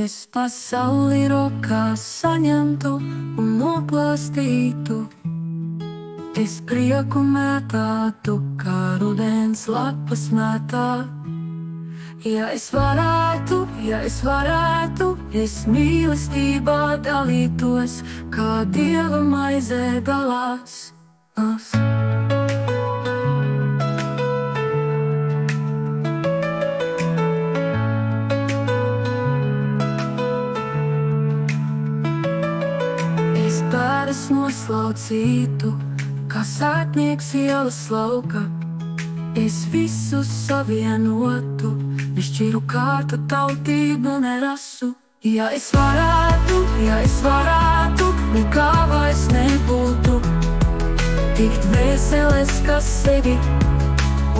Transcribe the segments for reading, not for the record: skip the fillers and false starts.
Es pasauli rokās saņemtu un noplāstītu. Es prieku mētātu, kā rudens lapas mētā. Ja es varētu, es mīlestībā dalītos, kā Dieva maizē dalās. Es bēres noslaucītu, kā sētnieks ielas lauka. Es visus savienotu, nešķiru kārtu, tautību, ne rasu. Ja es varētu, nekā vairs nebūtu. Tikt veseles, kas sevi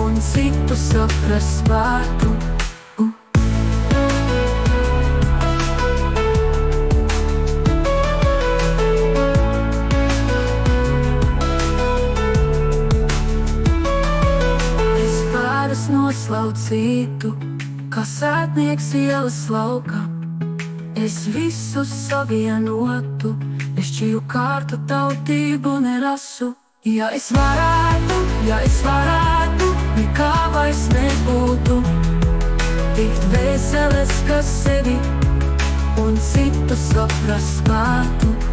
un citu saprast spētu. Noslaucītu, kā sētnieks ielas lauka. Es visus savienotu, nešķiru kārtu, tautību, ne rasu. Ja es varētu, nekā vairs nebūtu. Tikt veseles, kas sevi un citu saprast spētu.